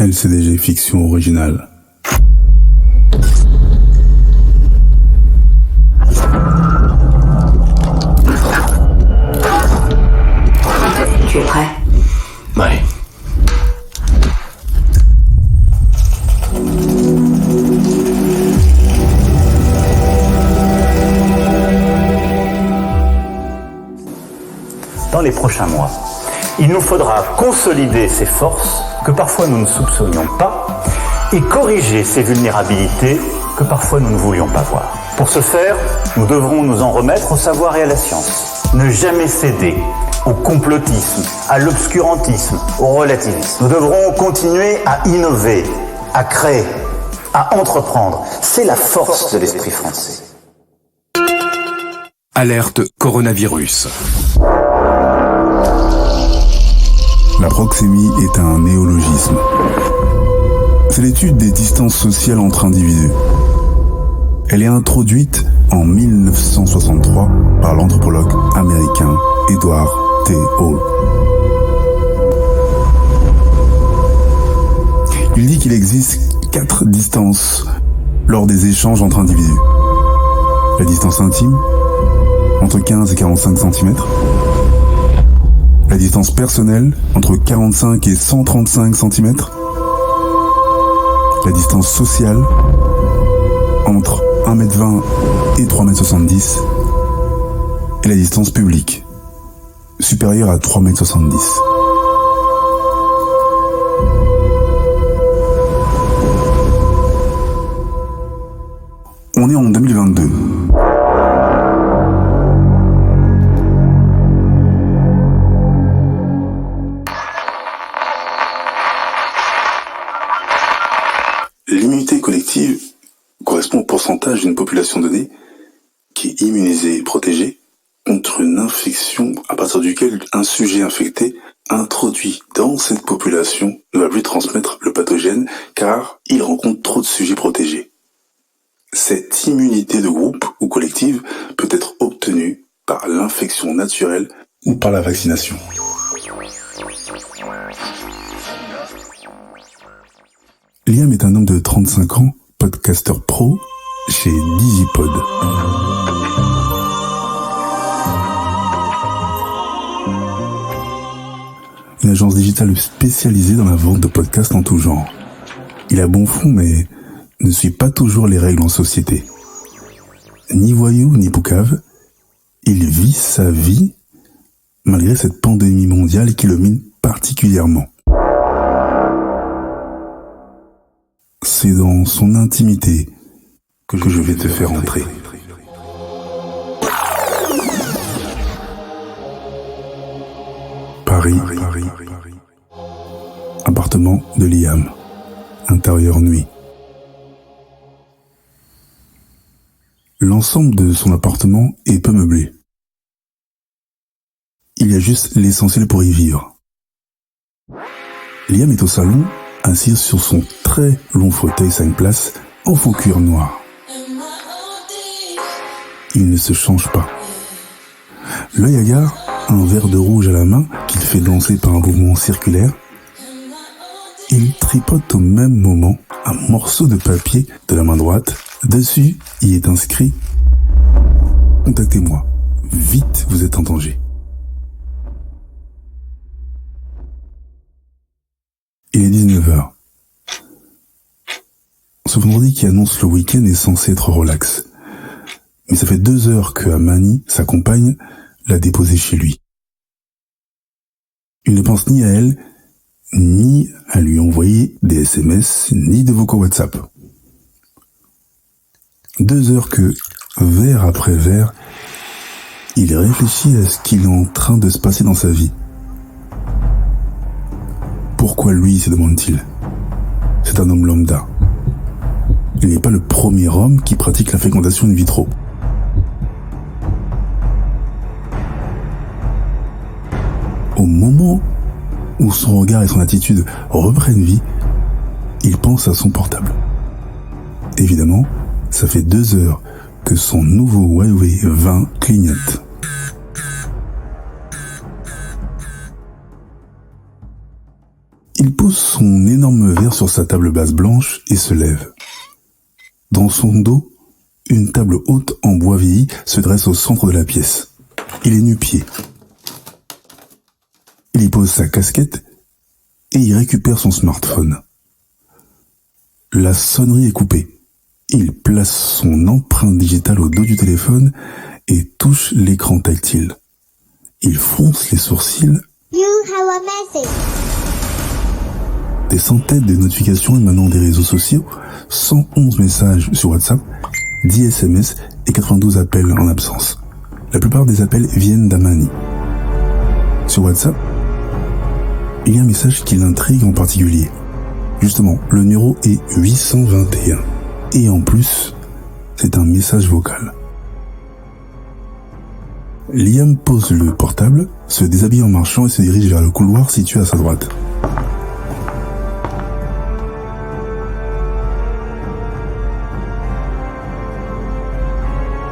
LCDG Fiction Originale. Tu es prêt? Oui. Dans les prochains mois, il nous faudra consolider ces forces que parfois nous ne soupçonnions pas et corriger ces vulnérabilités que parfois nous ne voulions pas voir. Pour ce faire, nous devrons nous en remettre au savoir et à la science. Ne jamais céder au complotisme, à l'obscurantisme, au relativisme. Nous devrons continuer à innover, à créer, à entreprendre. C'est la force de l'esprit français. Alerte coronavirus. La proxémie est un néologisme. C'est l'étude des distances sociales entre individus. Elle est introduite en 1963 par l'anthropologue américain Edward T. Hall. Il dit qu'il existe 4 distances lors des échanges entre individus. La distance intime, entre 15 et 45 cm. La distance personnelle, entre 45 et 135 cm. La distance sociale, entre 1m20 et 3m70. Et la distance publique, supérieure à 3m70. On est en 2022. L'immunité collective correspond au pourcentage d'une population donnée qui est immunisée et protégée contre une infection à partir duquel un sujet infecté introduit dans cette population ne va plus transmettre le pathogène car il rencontre trop de sujets protégés. Cette immunité de groupe ou collective peut être obtenue par l'infection naturelle ou par la vaccination. Liam est un homme de 35 ans, podcasteur pro chez Digipod. Une agence digitale spécialisée dans la vente de podcasts en tout genre. Il a bon fond mais ne suit pas toujours les règles en société. Ni voyou ni poucave, il vit sa vie malgré cette pandémie mondiale qui le mine particulièrement. C'est dans son intimité que je vais te faire entrer. Paris. Appartement de Liam. Intérieur nuit. L'ensemble de son appartement est peu meublé. Il y a juste l'essentiel pour y vivre. Liam est au salon, assis sur son très long fauteuil 5 places en faux cuir noir. Il ne se change pas. L'œil hagard, un verre de rouge à la main qu'il fait danser par un mouvement circulaire. Il tripote au même moment un morceau de papier de la main droite. Dessus, il est inscrit « Contactez-moi. Vite, vous êtes en danger. » Il est 19h. Ce vendredi qui annonce le week-end est censé être relax. Mais ça fait 2 heures que Amani, sa compagne, l'a déposé chez lui. Il ne pense ni à elle, ni à lui envoyer des SMS, ni de vocaux WhatsApp. 2 heures que, vers après vers, il réfléchit à ce qu'il est en train de se passer dans sa vie. Pourquoi lui, se demande-t-il? C'est un homme lambda. Il n'est pas le premier homme qui pratique la fécondation in vitro. Au moment où son regard et son attitude reprennent vie, il pense à son portable. Évidemment, ça fait 2 heures que son nouveau Huawei 20 clignote. Il pose son énorme verre sur sa table basse blanche et se lève. Dans son dos, une table haute en bois vieilli se dresse au centre de la pièce. Il est nu-pied. Il y pose sa casquette et y récupère son smartphone. La sonnerie est coupée. Il place son empreinte digitale au dos du téléphone et touche l'écran tactile. Il fronce les sourcils. You have a message. Des centaines de notifications émanant des réseaux sociaux, 111 messages sur WhatsApp, 10 SMS et 92 appels en absence. La plupart des appels viennent d'Amani. Sur WhatsApp, il y a un message qui l'intrigue en particulier. Justement, le numéro est 821. Et en plus, c'est un message vocal. Liam pose le portable, se déshabille en marchant et se dirige vers le couloir situé à sa droite.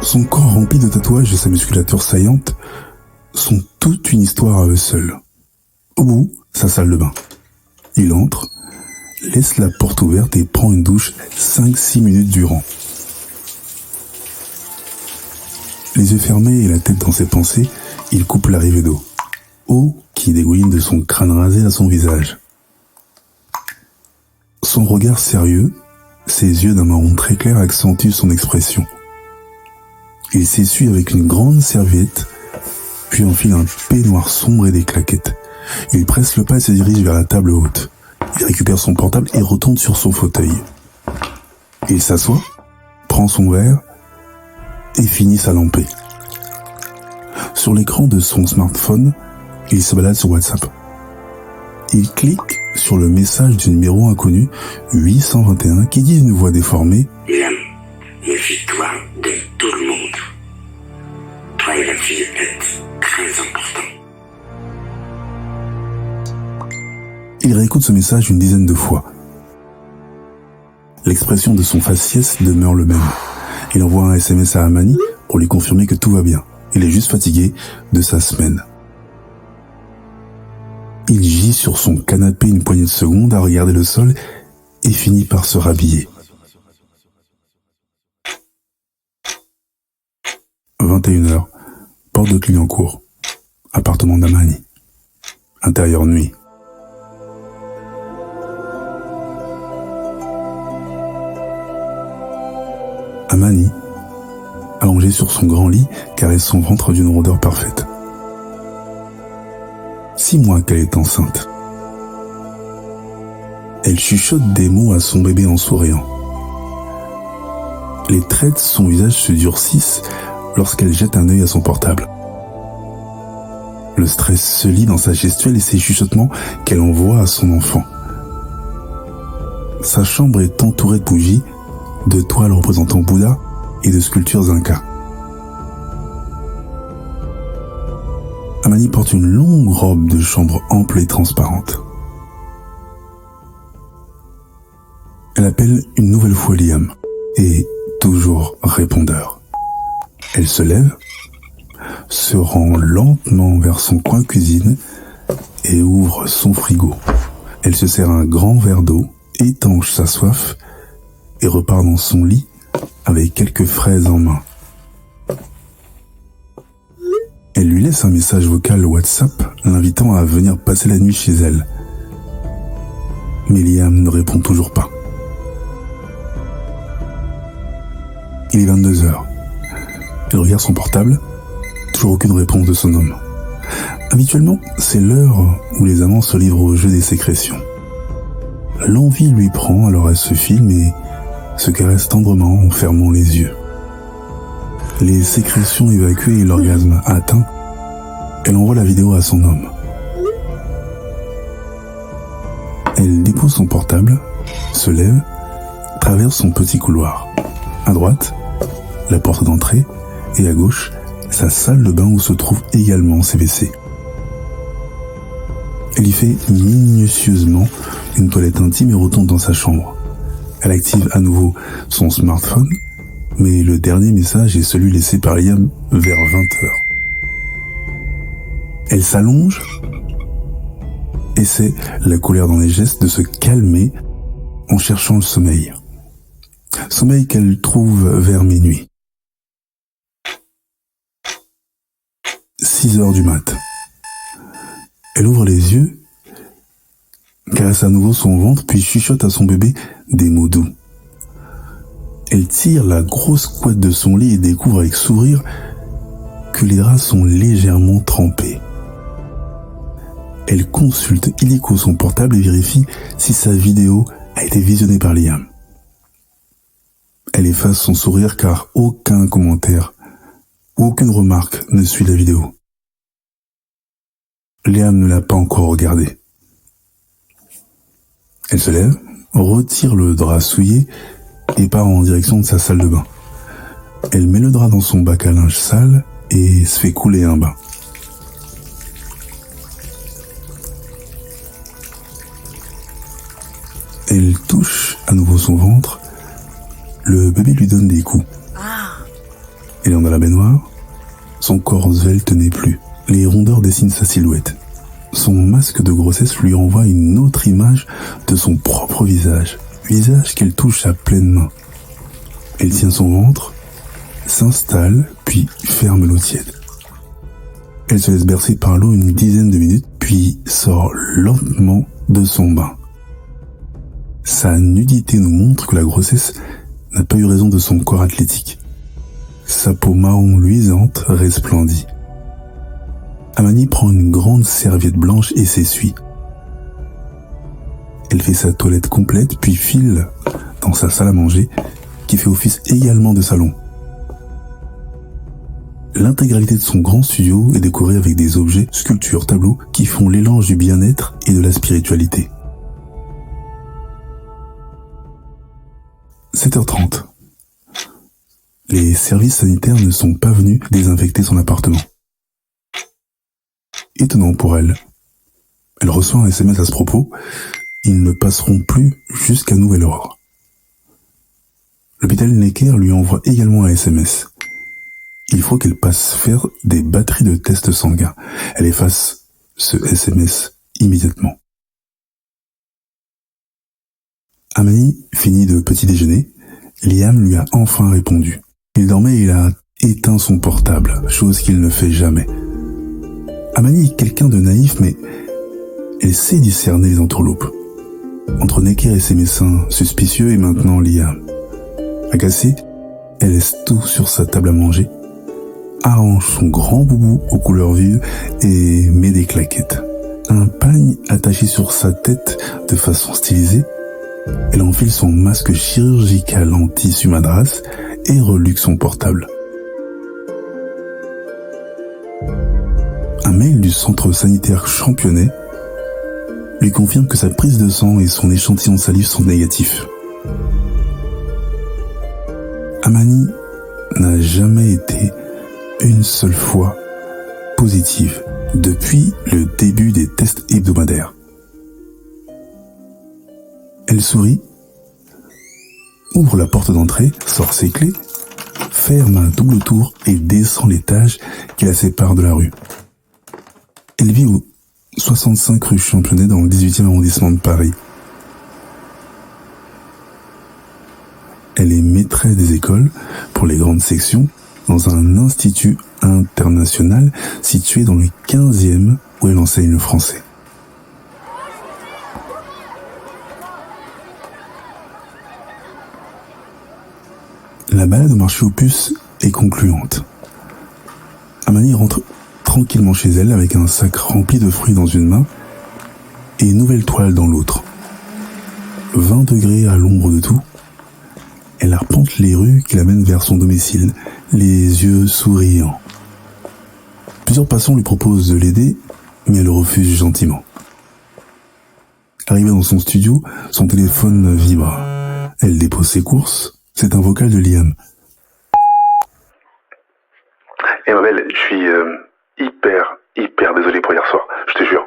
Son corps rempli de tatouages et sa musculature saillante sont toute une histoire à eux seuls. Au bout, sa salle de bain. Il entre, laisse la porte ouverte et prend une douche 5-6 minutes durant. Les yeux fermés et la tête dans ses pensées, il coupe l'arrivée d'eau. Eau qui dégouline de son crâne rasé à son visage. Son regard sérieux, ses yeux d'un marron très clair accentuent son expression. Il s'essuie avec une grande serviette, puis enfile un peignoir sombre et des claquettes. Il presse le pas et se dirige vers la table haute. Il récupère son portable et retourne sur son fauteuil. Il s'assoit, prend son verre et finit sa lampée. Sur l'écran de son smartphone, il se balade sur WhatsApp. Il clique sur le message du numéro inconnu 821 qui dit d'une voix déformée « Liam, méfie-toi de tout le monde. Toi et la fille êtes très importants. » Il réécoute ce message une dizaine de fois. L'expression de son faciès demeure le même. Il envoie un SMS à Amani pour lui confirmer que tout va bien. Il est juste fatigué de sa semaine. Il gît sur son canapé une poignée de secondes à regarder le sol et finit par se rhabiller. 21h, porte de Clignancourt, appartement d'Amani. Intérieur nuit. Amani, allongée sur son grand lit, caresse son ventre d'une rondeur parfaite. 6 mois qu'elle est enceinte. Elle chuchote des mots à son bébé en souriant. Les traits de son visage se durcissent lorsqu'elle jette un œil à son portable. Le stress se lit dans sa gestuelle et ses chuchotements qu'elle envoie à son enfant. Sa chambre est entourée de bougies, de toiles représentant Bouddha et de sculptures incas. Amani porte une longue robe de chambre ample et transparente. Elle appelle une nouvelle fois Liam et toujours répondeur. Elle se lève, se rend lentement vers son coin cuisine et ouvre son frigo. Elle se sert un grand verre d'eau, étanche sa soif et repart dans son lit avec quelques fraises en main. Elle lui laisse un message vocal WhatsApp l'invitant à venir passer la nuit chez elle. Mais Liam ne répond toujours pas. Il est 22h. Elle regarde son portable, toujours aucune réponse de son homme. Habituellement, c'est l'heure où les amants se livrent au jeu des sécrétions. L'envie lui prend, alors elle se filme et se caresse tendrement en fermant les yeux. Les sécrétions évacuées et l'orgasme atteint, elle envoie la vidéo à son homme. Elle dépose son portable, se lève, traverse son petit couloir. À droite, la porte d'entrée, et à gauche, sa salle de bain où se trouvent également ses WC. Elle y fait minutieusement une toilette intime et retourne dans sa chambre. Elle active à nouveau son smartphone, mais le dernier message est celui laissé par Liam vers 20h. Elle s'allonge essaie, la colère dans les gestes, de se calmer en cherchant le sommeil. Sommeil qu'elle trouve vers minuit. 6 heures du mat. Elle ouvre les yeux, caresse à nouveau son ventre, puis chuchote à son bébé des mots doux. Elle tire la grosse couette de son lit et découvre avec sourire que les draps sont légèrement trempés. Elle consulte illico son portable et vérifie si sa vidéo a été visionnée par Liam. Elle efface son sourire car aucun commentaire ou aucune remarque ne suit la vidéo. Liam ne l'a pas encore regardée. Elle se lève, retire le drap souillé et part en direction de sa salle de bain. Elle met le drap dans son bac à linge sale et se fait couler un bain. Elle touche à nouveau son ventre. Le bébé lui donne des coups. Elle est dans la baignoire. Son corps svelte n'est plus. Les rondeurs dessinent sa silhouette. Son masque de grossesse lui envoie une autre image de son propre visage. Visage qu'elle touche à pleine main. Elle tient son ventre, s'installe, puis ferme l'eau tiède. Elle se laisse bercer par l'eau une dizaine de minutes, puis sort lentement de son bain. Sa nudité nous montre que la grossesse n'a pas eu raison de son corps athlétique. Sa peau marron luisante resplendit. Amani prend une grande serviette blanche et s'essuie. Elle fait sa toilette complète, puis file dans sa salle à manger, qui fait office également de salon. L'intégralité de son grand studio est décorée avec des objets, sculptures, tableaux qui font l'élange du bien-être et de la spiritualité. 7h30. Les services sanitaires ne sont pas venus désinfecter son appartement. Étonnant pour elle. Elle reçoit un SMS à ce propos. Ils ne passeront plus jusqu'à nouvel ordre. L'hôpital Necker lui envoie également un SMS. Il faut qu'elle passe faire des batteries de tests sanguins. Elle efface ce SMS immédiatement. Amani finit de petit déjeuner. Liam lui a enfin répondu. Il dormait et il a éteint son portable, chose qu'il ne fait jamais. Amani est quelqu'un de naïf, mais elle sait discerner les entourloupes. Entre Necker et ses médecins suspicieux et maintenant Liam. Agacée, elle laisse tout sur sa table à manger, arrange son grand boubou aux couleurs vives et met des claquettes. Un pagne attaché sur sa tête de façon stylisée. Elle enfile son masque chirurgical en tissu madras et reluque son portable. Un mail du centre sanitaire Championnet lui confirme que sa prise de sang et son échantillon de salive sont négatifs. Amani n'a jamais été une seule fois positive depuis le début des tests hebdomadaires. Elle sourit, ouvre la porte d'entrée, sort ses clés, ferme un double tour et descend l'étage qui la sépare de la rue. Elle vit au 65 rue Championnet dans le 18e arrondissement de Paris. Elle est maîtresse des écoles pour les grandes sections dans un institut international situé dans le 15e où elle enseigne le français. La balade au marché aux puces est concluante. Amani rentre tranquillement chez elle avec un sac rempli de fruits dans une main et une nouvelle toile dans l'autre. 20 degrés à l'ombre de tout, elle arpente les rues qui l'amènent vers son domicile, les yeux souriants. Plusieurs passants lui proposent de l'aider, mais elle refuse gentiment. Arrivée dans son studio, son téléphone vibre. Elle dépose ses courses. C'est un vocal de Liam. Eh ma belle, je suis hyper désolé pour hier soir, je te jure.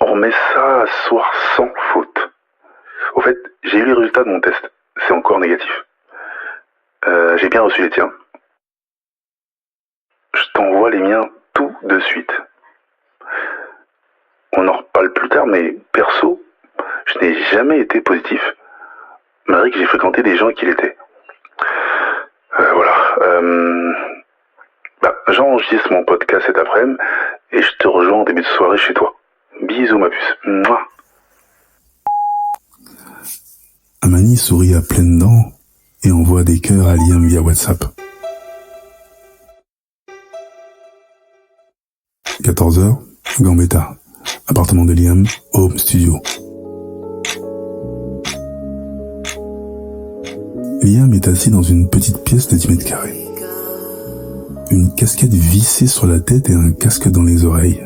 On remet ça ce soir sans faute. Au fait, j'ai eu les résultats de mon test. C'est encore négatif. J'ai bien reçu les tiens. Je t'envoie les miens tout de suite. On en reparle. parle plus tard, mais perso, je n'ai jamais été positif, malgré que j'ai fréquenté des gens qui l'étaient. J'enregistre mon podcast cet après-midi et je te rejoins en début de soirée chez toi. Bisous ma puce. Mouah. Amani sourit à pleines dents et envoie des cœurs à Liam via WhatsApp. 14h, Gambetta, appartement de Liam, home studio. Liam est assis dans une petite pièce de 10 mètres carrés. Une casquette vissée sur la tête et un casque dans les oreilles.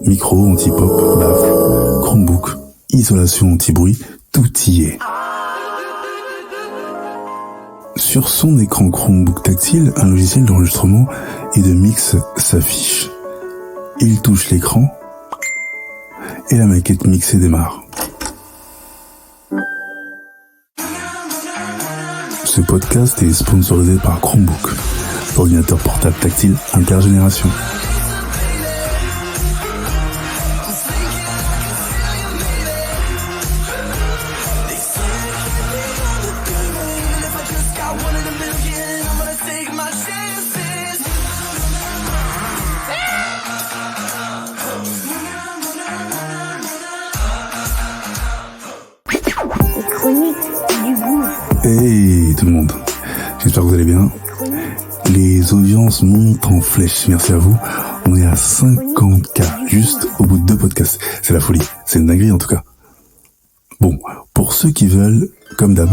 Micro, anti-pop, baffle, Chromebook, isolation anti-bruit, tout y est. Sur son écran Chromebook tactile, un logiciel d'enregistrement et de mix s'affiche. Il touche l'écran et la maquette mixée démarre. Ce podcast est sponsorisé par Chromebook, ordinateur portable tactile intergénération. Hey tout le monde, j'espère que vous allez bien. Les audiences montent en flèche, merci à vous. On est à 50K juste au bout de 2 podcasts. C'est la folie, c'est une dinguerie en tout cas. Bon, pour ceux qui veulent, comme d'hab,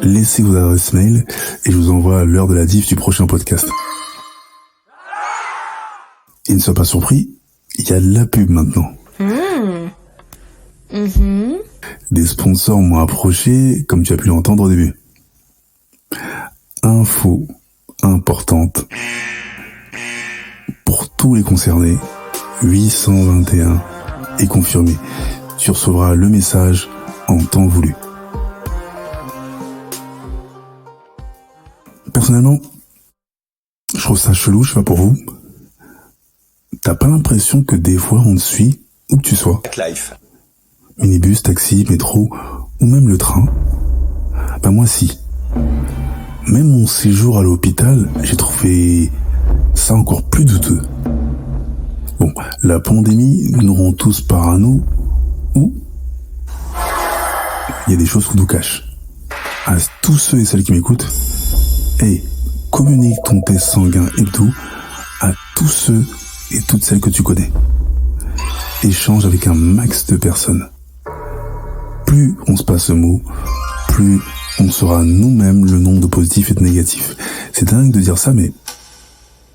laissez vos adresses mail et je vous envoie l'heure de la diff du prochain podcast. Et ne sois pas surpris, il y a de la pub maintenant. Des sponsors m'ont approché, comme tu as pu l'entendre au début. Info importante pour tous les concernés, 821 est confirmé. Tu recevras le message en temps voulu. Personnellement, je trouve ça chelou, je sais pas pour vous. T'as pas l'impression que des fois on te suit où que tu sois? Minibus, taxi, métro ou même le train? Bah moi si. Même mon séjour à l'hôpital, j'ai trouvé ça encore plus douteux. Bon, la pandémie nous rend tous parano ou il y a des choses qu'on nous cache. À tous ceux et celles qui m'écoutent, hey, communique ton test sanguin hebdo à tous ceux et toutes celles que tu connais. Échange avec un max de personnes. Plus on se passe ce mot, plus on saura nous-mêmes le nombre de positifs et de négatifs. C'est dingue de dire ça, mais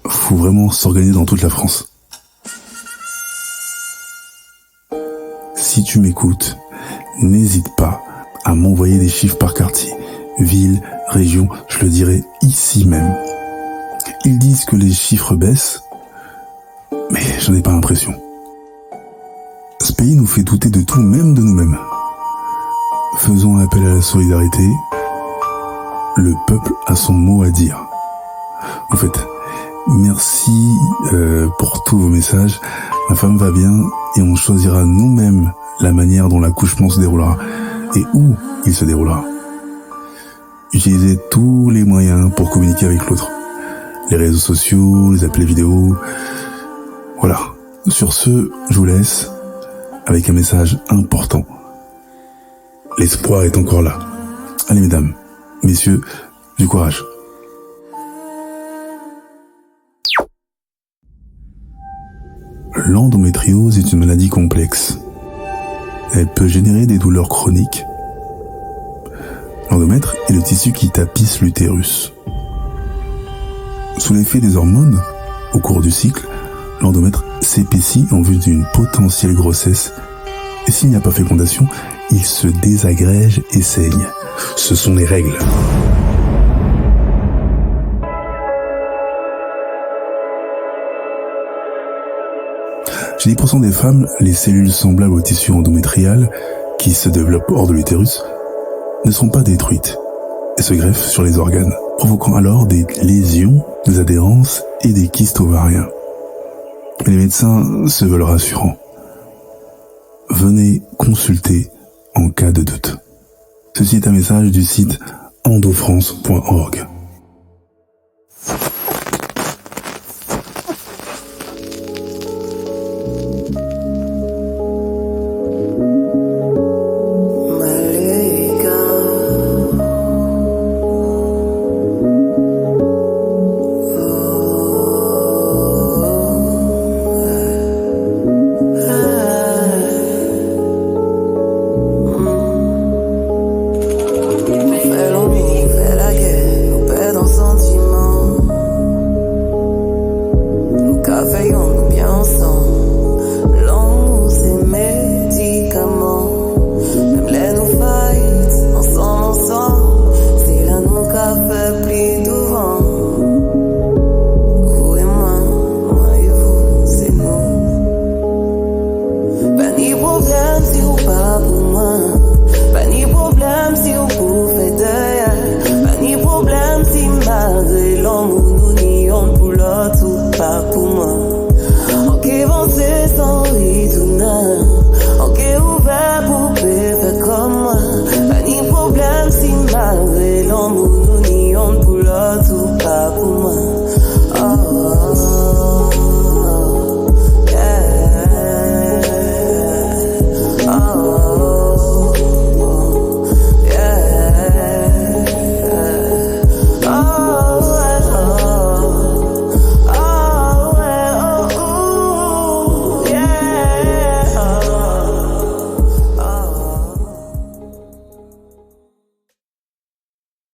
faut vraiment s'organiser dans toute la France. Si tu m'écoutes, n'hésite pas à m'envoyer des chiffres par quartier, ville, région, je le dirai ici même. Ils disent que les chiffres baissent, mais j'en ai pas l'impression. Ce pays nous fait douter de tout, même de nous-mêmes. Faisons appel à la solidarité. Le peuple a son mot à dire. En fait, merci pour tous vos messages. Ma femme va bien et on choisira nous-mêmes la manière dont l'accouchement se déroulera et où il se déroulera. Utilisez tous les moyens pour communiquer avec l'autre. Les réseaux sociaux, les appels vidéo. Voilà. Sur ce, je vous laisse avec un message important. L'espoir est encore là. Allez mesdames, messieurs, du courage. L'endométriose est une maladie complexe. Elle peut générer des douleurs chroniques. L'endomètre est le tissu qui tapisse l'utérus. Sous l'effet des hormones, au cours du cycle, l'endomètre s'épaissit en vue d'une potentielle grossesse. Et s'il n'y a pas fécondation, il se désagrège et saigne. Ce sont les règles. Chez 10% des femmes, les cellules semblables au tissu endométrial, qui se développent hors de l'utérus, ne sont pas détruites et se greffent sur les organes, provoquant alors des lésions, des adhérences et des kystes ovariens. Mais les médecins se veulent rassurants. venez consulter en cas de doute. Ceci est un message du site endofrance.org.